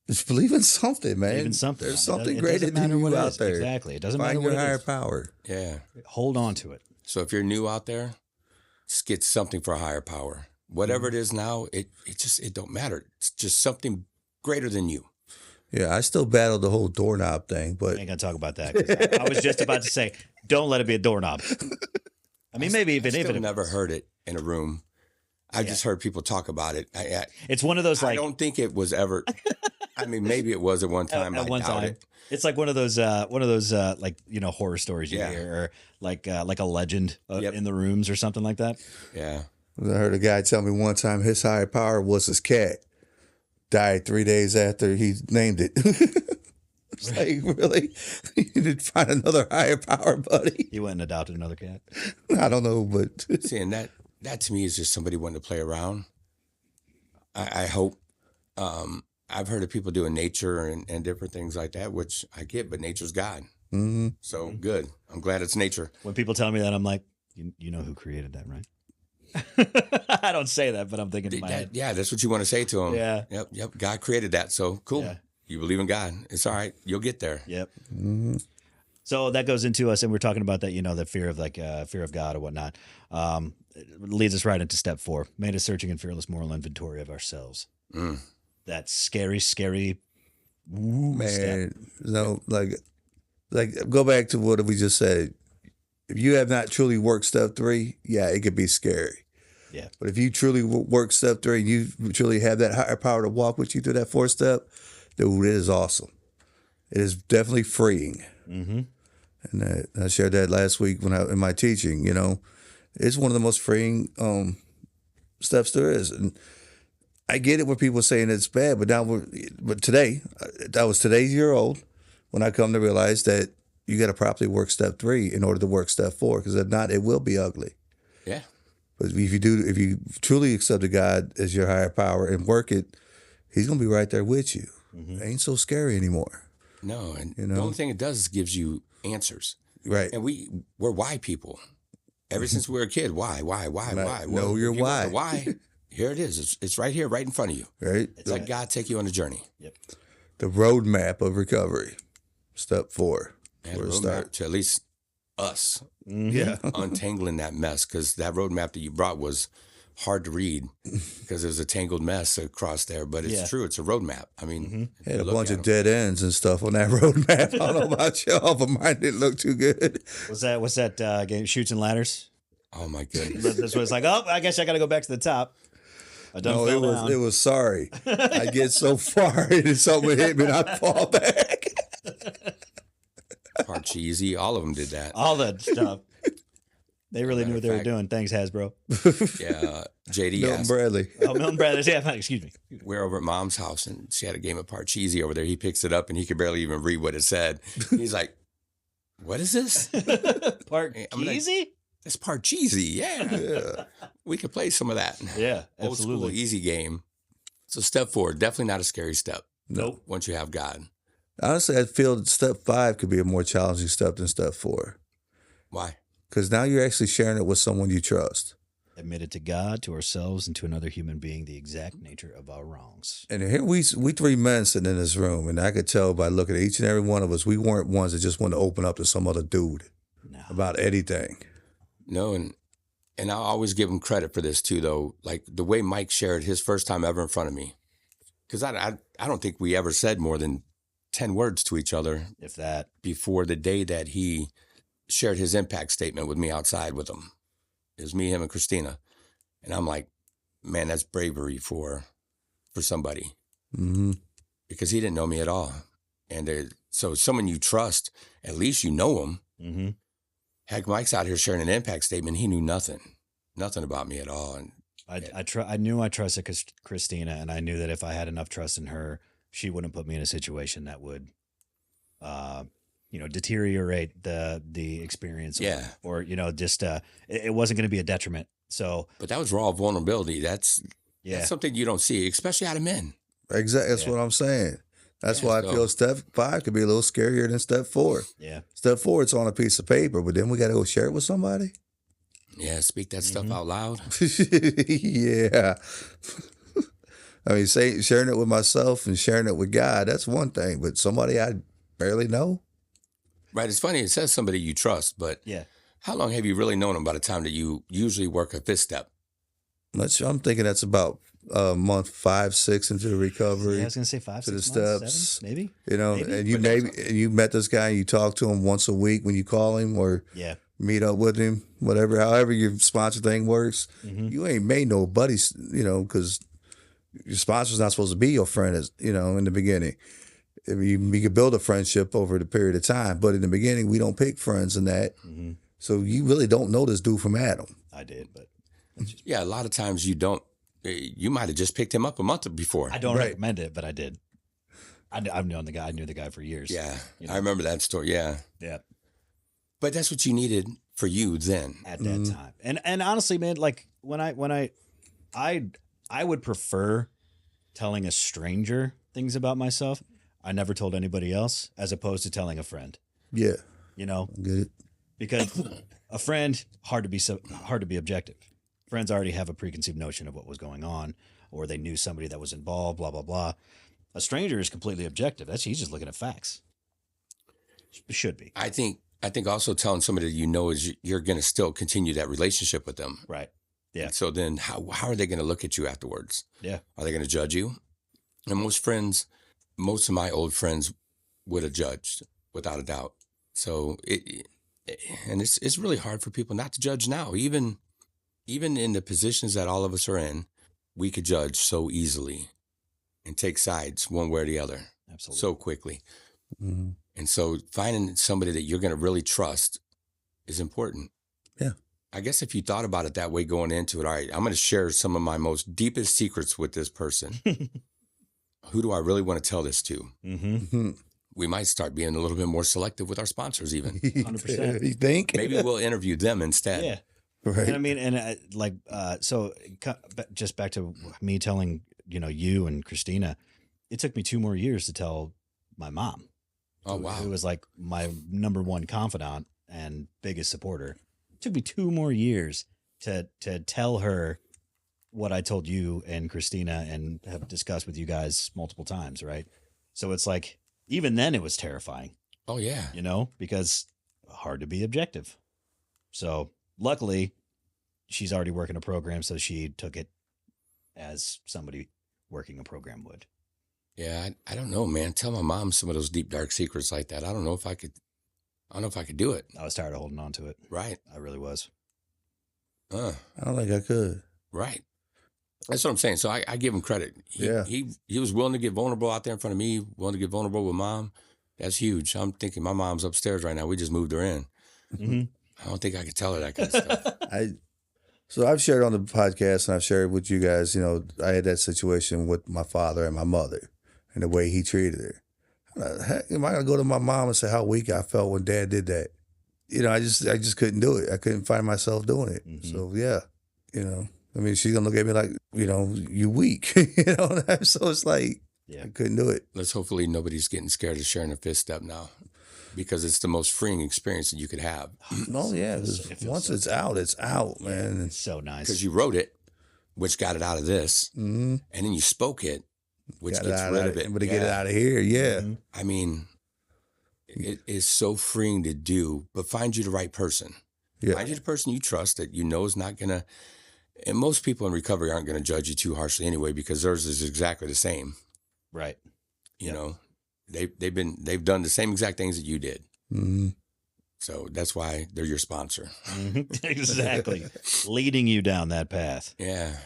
Just believe in something, man. Believe in something. There's something It greater doesn't than matter you what it out is. there. Exactly. It doesn't Find matter your what it higher is. power. Yeah. Hold on to it. So if you're new out there, just get something for a higher power. Whatever it is now, it don't matter. It's just something greater than you. Yeah, I still battle the whole doorknob thing, but I ain't gonna talk about that. 'Cause I was just about to say, don't let it be a doorknob. I mean, maybe even I if still it never heard it in a room. I just heard people talk about it. it's one of those I like don't think it was ever. I mean, maybe it was at one time. at I one doubt time. it. It's like one of those like, you know, horror stories you Yeah. hear, or like a legend Yep. in the rooms or something like that. Yeah. I heard a guy tell me one time his higher power was his cat. Died 3 days after he named it. It's like, really? You need to find another higher power, buddy. He went and adopted another cat. I don't know, but See, and that to me is just somebody wanting to play around. I hope. I've heard of people doing nature and different things like that, which I get, but nature's God. mm-hmm. So good. I'm glad it's nature. When people tell me that, I'm like, you know who created that, right? I don't say that, but I'm thinking in my head. Yeah, that's what you want to say to them. Yeah. Yep. God created that. So cool. Yeah. You believe in God. It's all right. You'll get there. Yep. Mm-hmm. So that goes into us, and we're talking about that, you know, the fear of God or whatnot. It leads us right into step 4, made a searching and fearless moral inventory of ourselves. Mm. That scary step. Man, no, like go back to what we just said. If you have not truly worked step 3, yeah, it could be scary. Yeah. But if you truly work step 3 and you truly have that higher power to walk with you through that 4th step, dude, it is awesome. It is definitely freeing. Mm-hmm. And I shared that last week in my teaching. You know, it's one of the most freeing steps there is. And I get it when people saying it's bad, but today, I was today's year old when I come to realize that you got to properly work step 3 in order to work step 4, because if not, it will be ugly. Yeah. But if you truly accept God as your higher power and work it, He's gonna be right there with you. Mm-hmm. It ain't so scary anymore. No, and You know? the only thing it does is gives you answers. Right. And we're why people. Ever since we were a kid, why? Know your if you want why. the why. Here it is. It's right here, right in front of you. Right. Let God take you on a journey. Yep. The roadmap of recovery. Step 4. And Where a to roadmap start. to at least us Mm-hmm. Yeah. untangling that mess, because that roadmap that you brought was hard to read because there's a tangled mess across there. But it's Yeah. true. It's a roadmap. I mean, Had you a look bunch at of 'em. dead ends and stuff on that roadmap. I don't know about y'all, but mine didn't look too good. What's that game? Shoots and Ladders. Oh my goodness. This was like, oh, I guess I got to go back to the top. I done No, fell it down. was sorry. I get so far and something hit me and I fall back. Parcheesi, all of them did that. All that stuff. They really knew what they were fact- doing. Thanks, Hasbro. Yeah, JD Milton asked. Bradley. Oh, Milton Brothers. Yeah, excuse me. We're over at Mom's house, and she had a game of Parcheesi over there. He picks it up, and he could barely even read what it said. He's like, "What is this?" Park I'm like- easy? It's Parcheesi. Yeah, Yeah. we could play some of that. Yeah, Old school, absolutely. easy game. So step 4, definitely not a scary step. Nope. Once you have God. Honestly, I feel that step 5 could be a more challenging step than step 4. Why? Because now you're actually sharing it with someone you trust. Admitted to God, to ourselves, and to another human being the exact nature of our wrongs. And here we 3 men sitting in this room, and I could tell by looking at each and every one of us, we weren't ones that just wanted to open up to some other dude No. about anything. No, and I'll always give him credit for this too, though. Like the way Mike shared his first time ever in front of me, because I don't think we ever said more than 10 words to each other, If that. before the day that he shared his impact statement with me outside with him. It was me, him, and Christina, and I'm like, man, that's bravery for somebody, Mm-hmm. because he didn't know me at all, and so someone you trust, at least you know him. Mm-hmm. Heck, Mike's out here sharing an impact statement. He knew nothing about me at all. And I knew I trusted Christina, and I knew that if I had enough trust in her, she wouldn't put me in a situation that would, deteriorate the experience. Yeah. Or just it wasn't going to be a detriment. So, but that was raw vulnerability. That's something you don't see, especially out of men. Exactly. That's what I'm saying. That's why I so- feel step 5 could be a little scarier than step 4. yeah. Step 4, it's on a piece of paper, but then we got to go share it with somebody. Yeah, speak that stuff out loud. Yeah. I mean, sharing it with myself and sharing it with God, that's one thing, but somebody I barely know. Right. It's funny. It says somebody you trust, but Yeah. how long have you really known them by the time that you usually work a 5th step? I'm thinking that's about month 5, 6 into the recovery. Yeah, I was going to say 5, to the 6 months, steps. 7, maybe. You know, Maybe. and you met this guy and you talk to him once a week when you call him or Yeah. meet up with him, however your sponsor thing works. Mm-hmm. You ain't made no buddies, because your sponsor's not supposed to be your friend, in the beginning. I mean, you can build a friendship over the period of time, but in the beginning, we don't pick friends in that. Mm-hmm. So you really don't know this dude from Adam. I did, but Yeah, a lot of times you don't. You might have just picked him up a month before. I don't Right. recommend it, but I did. I've known the guy. I knew the guy for years. Yeah, You know? I remember that story. Yeah, Yeah. but that's what you needed for you then. At that time. And honestly, man, like when I would prefer telling a stranger things about myself. I never told anybody else, as opposed to telling a friend. Yeah, You know, get it. because a friend hard to be objective. Friends already have a preconceived notion of what was going on, or they knew somebody that was involved. Blah blah blah. A stranger is completely objective. He's just looking at facts. Should be I think also telling somebody that you know is you're going to still continue that relationship with them. right. Yeah. And so then how are they going to look at you afterwards? Yeah. Are they going to judge you? And most of my old friends would have judged without a doubt. So it's really hard for people not to judge now. Even in the positions that all of us are in, we could judge so easily and take sides one way or the other Absolutely. so quickly. Mm-hmm. And so finding somebody that you're going to really trust is important. Yeah. I guess if you thought about it that way going into it, all right, I'm going to share some of my most deepest secrets with this person. Who do I really want to tell this to? Mm-hmm. We might start being a little bit more selective with our sponsors even. 100%. You think? Maybe we'll interview them instead. Yeah. Right. And I mean, so just back to me telling, you and Christina, it took me 2 more years to tell my mom. Oh, wow. Who was like my number one confidant and biggest supporter. It took me 2 more years to tell her what I told you and Christina and have discussed with you guys multiple times. Right. So it's like, even then it was terrifying, Oh, yeah. because hard to be objective. So luckily she's already working a program. So she took it as somebody working a program would. Yeah, I don't know, man. Tell my mom some of those deep, dark secrets like that. I don't know if I could do it. I was tired of holding on to it. Right. I really was. I don't think I could. Right. That's what I'm saying. So I give him credit. He was willing to get vulnerable out there in front of me, willing to get vulnerable with mom. That's huge. I'm thinking my mom's upstairs right now. We just moved her in. Mm-hmm. I don't think I could tell her that kind of stuff. So I've shared on the podcast and I've shared with you guys, I had that situation with my father and my mother and the way he treated her. Heck, am I going to go to my mom and say how weak I felt when dad did that? I just couldn't do it. I couldn't find myself doing it. Mm-hmm. So yeah, I mean, she's going to look at me like, you weak, So it's like, Yeah. I couldn't do it. Let's hopefully nobody's getting scared of sharing a fifth step now, because it's the most freeing experience that you could have. No, yeah. feels- 'Cause it feels once so it's out, it's out, man. It's so nice. Because you wrote it, which got it out of this, Mm-hmm. and then you spoke it, which Got gets it out rid of it. But to get it out of here, yeah. Mhm. I mean, it is so freeing to do, but find you the right person. Yeah. Find you the person you trust that you know is not going to, and most people in recovery aren't going to judge you too harshly anyway, because theirs is exactly the same. Right. You know, they've done the same exact things that you did. Mm-hmm. So that's why they're your sponsor. Mhm. Exactly. Leading you down that path. Yeah.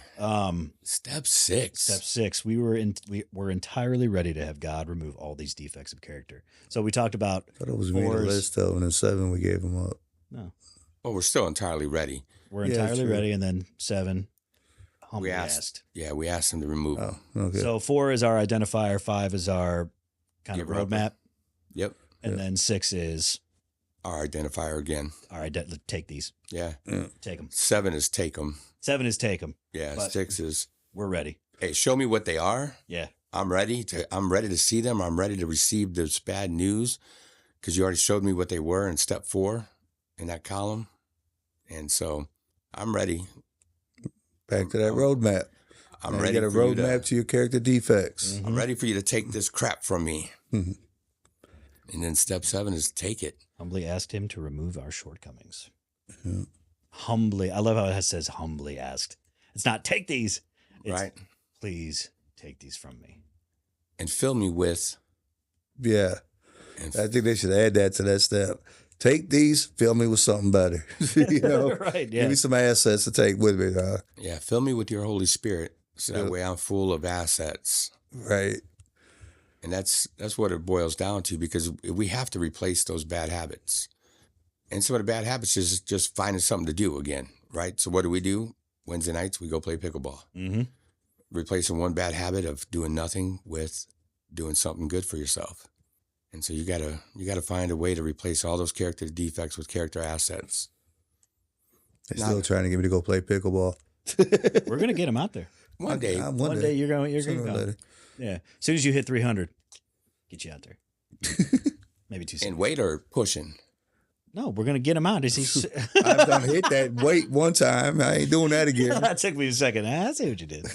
Step 6. Step 6, we were entirely ready to have God remove all these defects of character. So we talked about I thought it was me the 4's list of, and then 7 we gave him up. No, Well, we're still entirely ready. we're Yeah, entirely true. ready, and then 7, humbly We asked. Yeah, we asked them to remove them. Oh, okay. So 4 is our identifier, 5 is our kind of Give her up. roadmap, Yep. and then 6 is Our identifier again. all right. Take these, Yeah. take them. 7 is take them. 7 is take them. Yeah. But- 6 is, We're ready. hey, show me what they are. Yeah. I'm ready to see them. I'm ready to receive this bad news, because you already showed me what they were in step 4 in that column. And so I'm ready. Back to that roadmap. I'm Now ready you got a for you roadmap to your character defects. I'm ready for you to take this crap from me. Mhm. And then step 7 is take it. Humbly asked him to remove our shortcomings. Yeah. Humbly. I love how it says humbly asked. It's not take these. It's, Right. Please take these from me. And fill me with. Yeah. And I think they should add that to that step. Take these, fill me with something better. You know, Right. give Yeah. me some assets to take with me. yeah, fill me with your Holy Spirit, so that Yeah. way I'm full of assets. Right. And that's what it boils down to, because we have to replace those bad habits. And some of the bad habits is just finding something to do again, right? So what do? Wednesday nights, we go play pickleball. Mm-hmm. Replacing one bad habit of doing nothing with doing something good for yourself. And so you gotta find a way to replace all those character defects with character assets. They're still trying to get me to go play pickleball. We're gonna get him out there. One day, One day you're going. You're Sooner going or to go. later. Yeah. As soon as you hit 300, get you out there. Maybe too soon. and weight or pushing. No, we're gonna get him out. Is he? I've done hit that weight one time. I ain't doing that again. That took me a second. I see what you did.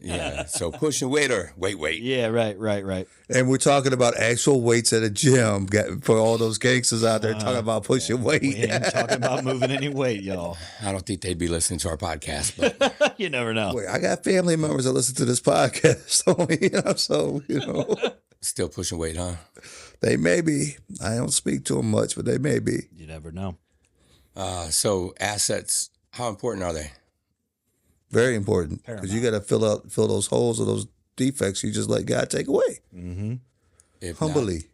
Yeah. So pushing weight or weight. Yeah. Right. And we're talking about actual weights at a gym for all those gangsters out there talking about pushing weight. We ain't talking about moving any weight, y'all. I don't think they'd be listening to our podcast, but You never know. Wait, I got family members that listen to this podcast. So, still pushing weight, huh? they may be. I don't speak to them much, but they may be. You never know. So assets, how important are they? Very important, because you got to fill those holes or those defects you just let God take away. Mm-hmm. If Humbly,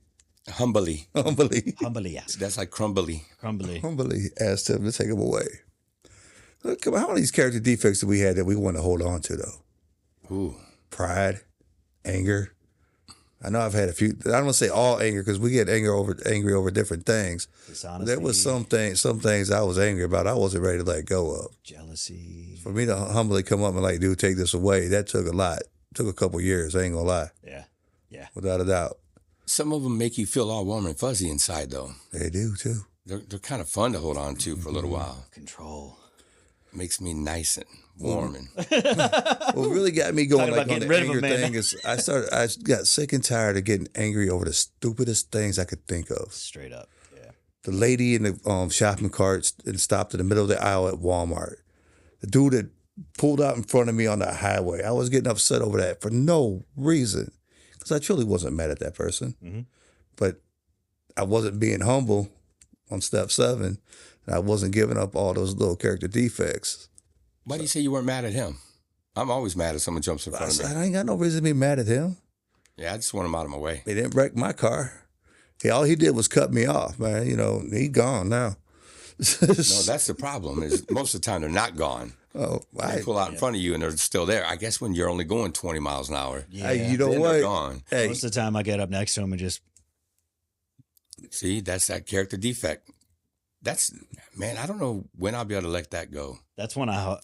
not, humbly. Humbly ask. That's like crumbly. Humbly. humbly asked him to take them away. Look, come on, how many of these character defects that we had that we want to hold on to, though? Ooh. Pride, anger. I know I've had a few. I don't want to say all anger, because we get angry over different things. Dishonesty. There was some things I was angry about. I wasn't ready to let go of. Jealousy. For me to humbly come up and like, dude, take this away, that took a lot. Took a couple years. I ain't gonna lie, Yeah. without a doubt. Some of them make you feel all warm and fuzzy inside, though. They do too. They're kind of fun to hold on to for a little while. Control. Makes me nice and warm. And What really got me going Talking about like on getting the rid of anger 'em, man. thing is I got sick and tired of getting angry over the stupidest things I could think of. Straight up. Yeah. The lady in the shopping cart and stopped in the middle of the aisle at Walmart. The dude that pulled out in front of me on the highway. I was getting upset over that for no reason, because I truly wasn't mad at that person. Mhm. But I wasn't being humble on step 7. And I wasn't giving up all those little character defects. why do you say you weren't mad at him? I'm always mad if someone jumps in I front of said, me. I ain't got no reason to be mad at him. Yeah, I just want him out of my way. He didn't wreck my car. All he did was cut me off, man. He gone now. No, that's the problem. Is most of the time they're not gone. Oh, They pull out in front of you and they're still there. I guess when you're only going 20 miles an hour, Yeah. hey, you know then what? they're gone. Hey, Most of the time I get up next to him and just, See, that's that character defect. Man, I don't know when I'll be able to let that go. that's when I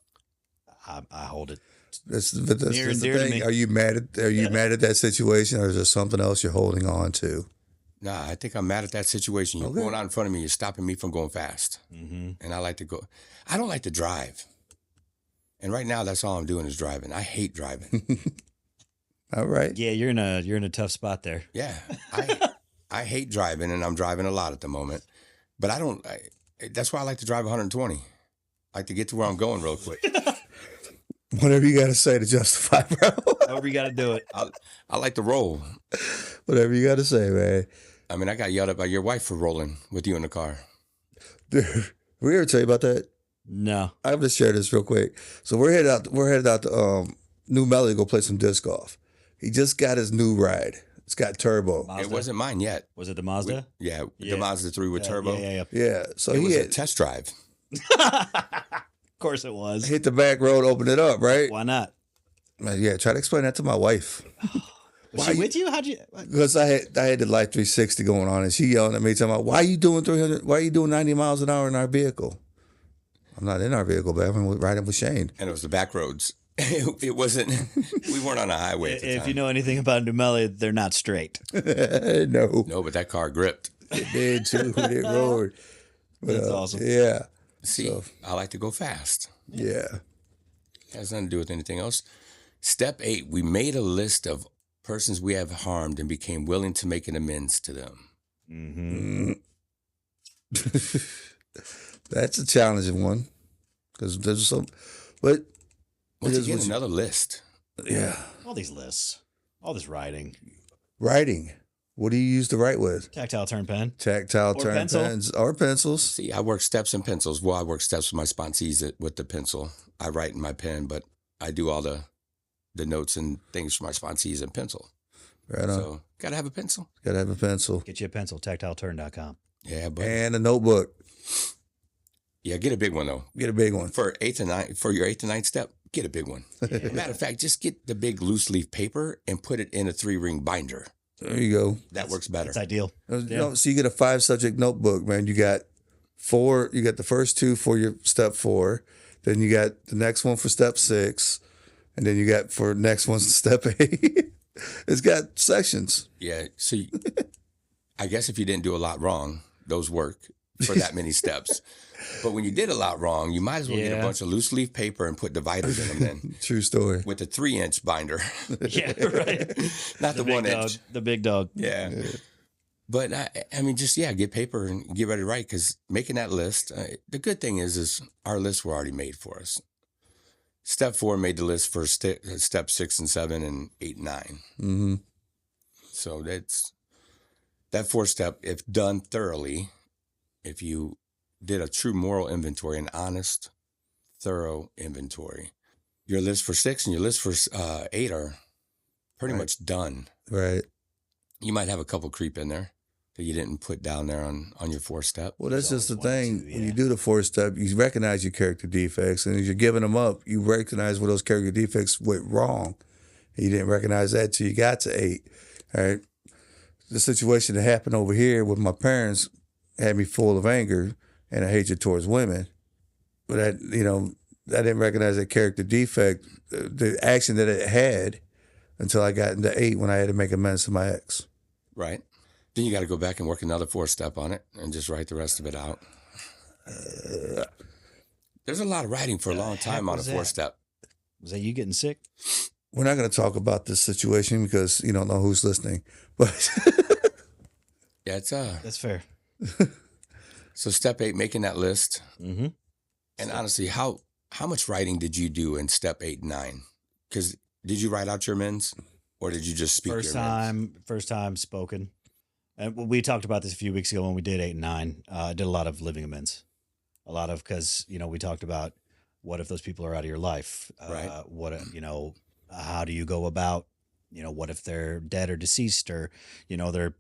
hold it. That's Near and the dear to thing. me. Are you mad at that situation, or is there something else you're holding on to? Nah, I think I'm mad at that situation. You're Okay. going out in front of me. You're stopping me from going fast. Mm-hmm. And I like to go. I don't like to drive. And right now, that's all I'm doing is driving. I hate driving. All right. Yeah, you're in a tough spot there. Yeah, I hate driving, and I'm driving a lot at the moment. But I don't. That's why I like to drive 120. I like to get to where I'm going real quick. Whatever you got to say to justify, bro. However you got to do it. I like to roll. Whatever you got to say, man. I mean, I got yelled at by your wife for rolling with you in the car. Dude, we ever tell you about that? No. I'm just share this real quick. So we're headed out to New Melody to go play some disc golf. He just got his new ride. It's got turbo. Mazda? It wasn't mine yet. Was it the Mazda? Yeah, Yeah. the Mazda 3 with turbo. Yeah. Yeah. So It he was a had, test drive. Of course it was. hit the back road, opened it up, right? Why not? Man, yeah, try to explain that to my wife. Was she with you? How'd you? Because I had the Life 360 going on, and she yelling at me, talking about, why are you doing 300? Why are you doing 90 miles an hour in our vehicle? I'm not in our vehicle, but I'm riding with Shane. And it was the back roads. It wasn't, we weren't on a highway at the If time. you know anything about New Melody, they're not straight. No, No, but that car gripped. it did too. It roared. But, That's awesome. Yeah, See, I like to go fast. yeah. It has nothing to do with anything else. Step 8, we made a list of persons we have harmed and became willing to make an amends to them. Mm-hmm. That's a challenging one because there's some, but Once it is again, what you- another list. yeah, All these lists, all this writing, writing. What do you use to write with? tactile turn pen. Tactile Or turn pencil. pens or pencils. See, I work steps and pencils. Well, I work steps with my sponsees with the pencil. I write in my pen, but I do all the notes and things for my sponsees in pencil. Right on. So, gotta have a pencil. Gotta have a pencil Get you a pencil, tactileturn.com. Yeah, but and a notebook. yeah, get a big one though. Get a big one. For your 8th and 9th step, get a big one. Matter of fact, just get the big loose leaf paper and put it in a 3-ring binder. There you go. That works better. It's ideal. So you get a 5-subject notebook, man. You got 4. You got the first 2 for your step 4. Then you got the next one for step 6, and then you got for next one's step 8. It's got sections. Yeah. So I guess if you didn't do a lot wrong, those work for that many steps. But when you did a lot wrong, you might as well get a Yeah. bunch of loose leaf paper and put dividers in them then True story. with a 3-inch binder, Yeah, right. not the, big 1 dog, inch. the big dog. Yeah. But I mean, just, get paper and get ready to write because making that list, the good thing is our lists were already made for us. Step 4 made the list for step 6 and 7 and 8 and 9. Mm-hmm. So that's that 4th step, if done thoroughly, if you did a true moral inventory, an honest, thorough inventory, your list for 6 and your list for 8 are pretty Right. much done. Right. You might have a couple creep in there that you didn't put down there on your 4th step. Well, that's There's just the always one or thing. two, When yeah. you do the 4th step, you recognize your character defects, and as you're giving them up, you recognize where those character defects went wrong. And you didn't recognize that till you got to 8. All right. The situation that happened over here with my parents had me full of anger and a hatred towards women. But I didn't recognize that character defect, the action that it had, until I got into 8 when I had to make amends to my ex. Right. Then you got to go back and work another 4th step on it and just write the rest of it out. There's a lot of writing for a long time on a was 4th that? step. Was that you getting sick? We're not going to talk about this situation because you don't know who's listening. But Yeah, it's That's fair. so step 8, making that list. Mm-hmm. And honestly, how much writing did you do in step 8 and 9? Because did you write out your amends, or did you just speak First your amends? time spoken. And we talked about this a few weeks ago when we did 8 and 9. I did a lot of living amends. A lot of, because, we talked about what if those people are out of your life? Right. How do you go about, what if they're dead or deceased or, they're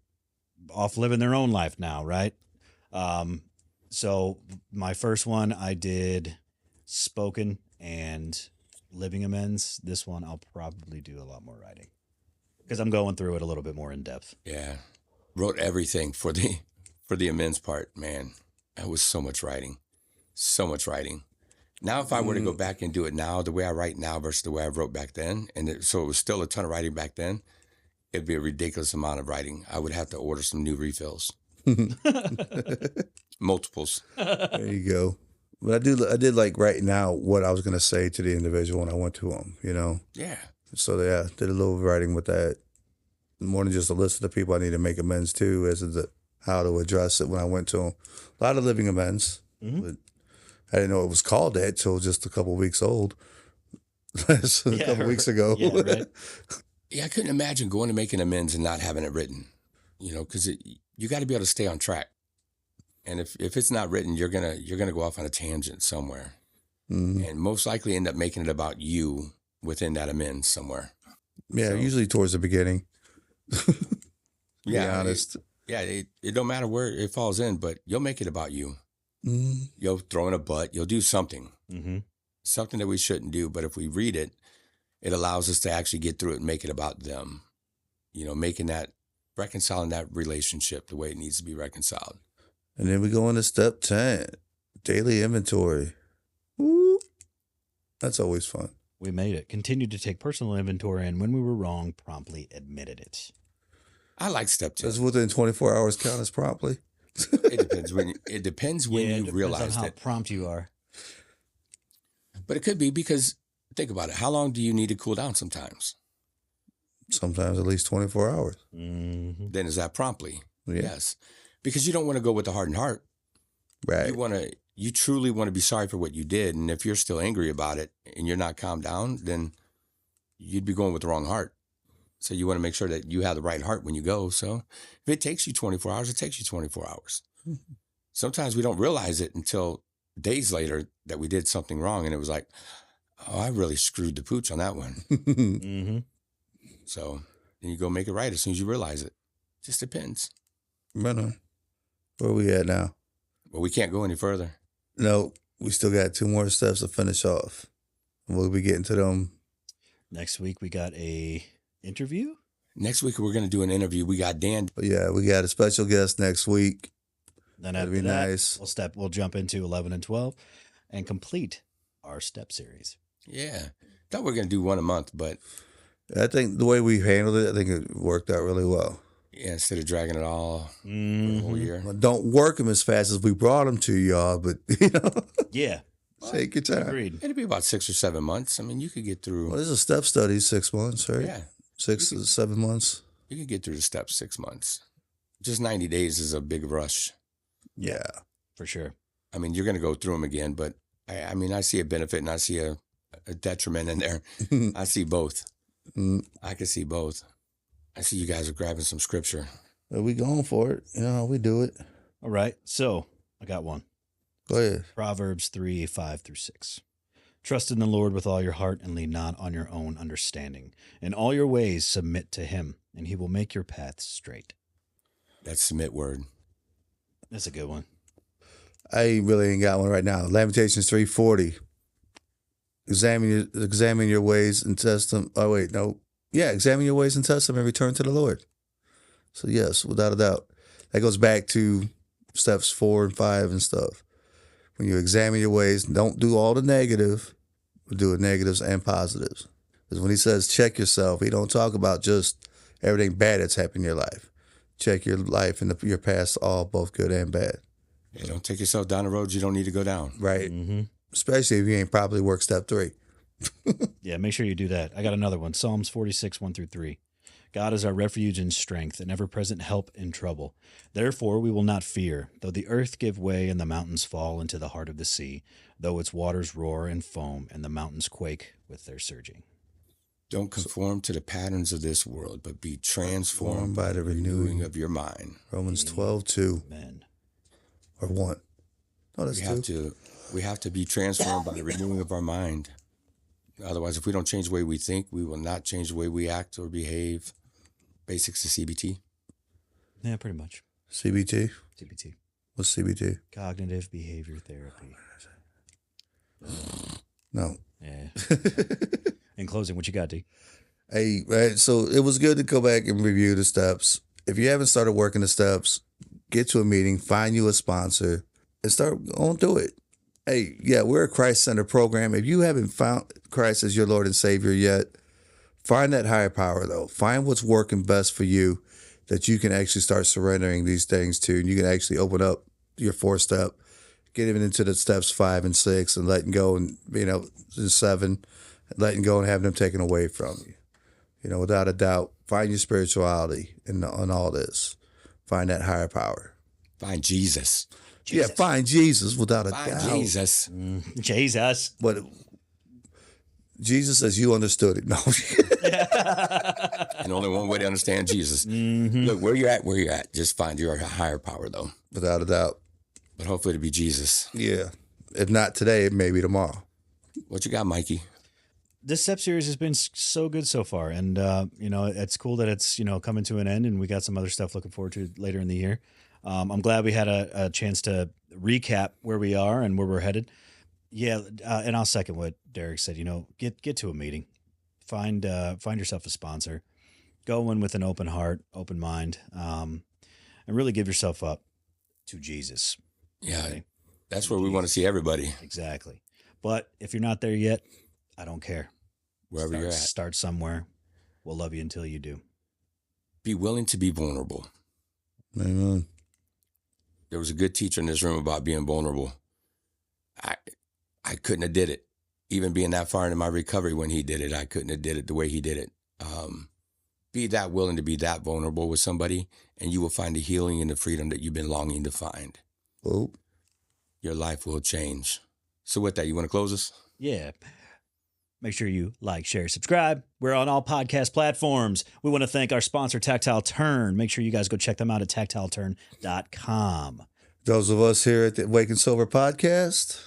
off living their own life now, right? So my first one I did spoken and living amends. This one I'll probably do a lot more writing because I'm going through it a little bit more in depth. Yeah. Wrote everything for the amends part, man. That was so much writing. So much writing. Now, if I were to go back and do it now, the way I write now versus the way I wrote back then, so it was still a ton of writing back then, it'd be a ridiculous amount of writing. I would have to order some new refills. Multiples. There you go. But I did like writing out what I was going to say to the individual when I went to them, you know? Yeah. So, yeah, did a little writing with that. More than just a list of the people I need to make amends to as to how to address it when I went to them. A lot of living amends. Mm-hmm. But I didn't know it was called that till just a couple weeks old. A couple weeks ago. Yeah, right. Yeah, I couldn't imagine going to making amends and not having it written, you know, because you got to be able to stay on track. And if it's not written, you're gonna go off on a tangent somewhere, and most likely end up making it about you within that amends somewhere. Yeah, usually towards the beginning. Be honest. It don't matter where it falls in, but you'll make it about you. You'll throw in a butt. You'll do something, something that we shouldn't do. But if we read it, it allows us to actually get through it and make it about them. You know, reconciling that relationship the way it needs to be reconciled. And then we go into step 10, daily inventory. Woo. That's always fun. We made it. Continued to take personal inventory, and when we were wrong, promptly admitted it. I like step 10. Does within 24 hours count as promptly? It depends when you realize on how that. prompt you are. But it could be because, think about it, how long do you need to cool down sometimes? Sometimes at least 24 hours. Mm-hmm. Then is that promptly? Yeah. Yes. Because you don't want to go with the hardened heart. Right. You truly want to be sorry for what you did. And if you're still angry about it and you're not calmed down, then you'd be going with the wrong heart. So you want to make sure that you have the right heart when you go. So if it takes you 24 hours, it takes you 24 hours. Sometimes we don't realize it until days later that we did something wrong. And it was like, oh, I really screwed the pooch on that one. Mm-hmm. So then you go make it right as soon as you realize it. Just depends. Right on. Where are we at now? Well, we can't go any further. No, we still got 2 more steps to finish off. We'll be getting to them. Next week, we got a interview. Next week, we're going to do an interview. We got Dan. But yeah, we got a special guest next week. Then That'd after be that, nice. we'll jump into 11 and 12 and complete our step series. Yeah. Thought we were going to do one a month, but I think the way we handled it, I think it worked out really well. yeah, instead of dragging it all for the whole year. Well, don't work them as fast as we brought them to y'all, but you know, Yeah. take your time. Agreed. It'd be about 6 or 7 months. I mean, you could get through. Well, this is a step study, 6 months, right? Yeah. 6 to 7 months. You could get through the steps 6 months. Just 90 days is a big rush. Yeah. For sure. I mean, you're going to go through them again, but I mean, I see a benefit and I see a detriment in there. I see both. I can see both. I see you guys are grabbing some scripture. Are we going for it? You know how we do it. All right. So I got one. Go ahead. Proverbs 3:5-6. Trust in the Lord with all your heart and lean not on your own understanding. In all your ways submit to him, and he will make your paths straight. That submit word. That's a good one. I really ain't got one right now. Lamentations 3:40. Examine your ways and test them. Oh, wait, no. Yeah, examine your ways and test them and return to the Lord. So, yes, without a doubt. That goes back to steps 4 and 5 and stuff. When you examine your ways, don't do all the negative, but do the negatives and positives. Because when he says check yourself, he don't talk about just everything bad that's happened in your life. Check your life and your past, all both good and bad. Yeah, don't take yourself down the road you don't need to go down. Right. Mm-hmm. Especially if you ain't properly worked step 3. Yeah, make sure you do that. I got another one. Psalms 46:1-3. God is our refuge and strength, an ever-present help in trouble. Therefore we will not fear, though the earth give way and the mountains fall into the heart of the sea, though its waters roar and foam and the mountains quake with their surging. Don't conform to the patterns of this world, but be transformed by the renewing of your mind. Romans 12:2 Amen. or 1. Oh, that's 2. We have to be transformed by the renewing of our mind. Otherwise, if we don't change the way we think, we will not change the way we act or behave. Basics of CBT. Yeah, pretty much. CBT? CBT. What's CBT? Cognitive behavior therapy. No. Yeah. In closing, what you got, D? Hey, right. So it was good to go back and review the steps. If you haven't started working the steps, get to a meeting, find you a sponsor, and start going through it. Hey, yeah, we're a Christ-centered program. If you haven't found Christ as your Lord and Savior yet, find that higher power, though. Find what's working best for you that you can actually start surrendering these things to, and you can actually open up your 4-step, get even into the steps 5 and 6, and letting go, and the 7, letting go and having them taken away from you. Without a doubt, find your spirituality in all this. Find that higher power. Find Jesus. Yeah, find Jesus without a Find doubt. Jesus. Jesus. But Jesus says you understood it. No. And only one way to understand Jesus. Look, where you're at. Just find your higher power, though. Without a doubt. But hopefully to be Jesus. Yeah. If not today, maybe tomorrow. What you got, Mikey? This step series has been so good so far, and it's cool that it's coming to an end, and we got some other stuff looking forward to later in the year. I'm glad we had a chance to recap where we are and where we're headed. Yeah, and I'll second what Derek said. Get to a meeting, find yourself a sponsor, go in with an open heart, open mind, and really give yourself up to Jesus. Yeah, Okay? that's where we want to see everybody. Exactly. But if you're not there yet, I don't care. Wherever you're at. Start somewhere. We'll love you until you do. Be willing to be vulnerable. Amen. There was a good teacher in this room about being vulnerable. I couldn't have did it. Even being that far into my recovery when he did it, I couldn't have did it the way he did it. Be that willing to be that vulnerable with somebody, and you will find the healing and the freedom that you've been longing to find. Oh. Your life will change. So with that, you want to close us? Yeah. Make sure you like, share, subscribe. We're on all podcast platforms. We want to thank our sponsor, Tactile Turn. Make sure you guys go check them out at tactileturn.com. Those of us here at the Wake and Sober podcast.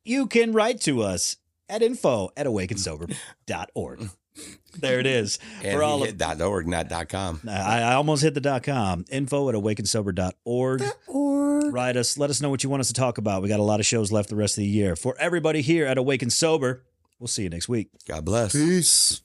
You can write to us at info@awakensober.org. There it is. And For all hit .org, not .com. I almost hit the .com. Info@awakensober.org. Write us. Let us know what you want us to talk about. We got a lot of shows left the rest of the year. For everybody here at Awaken Sober, we'll see you next week. God bless. Peace.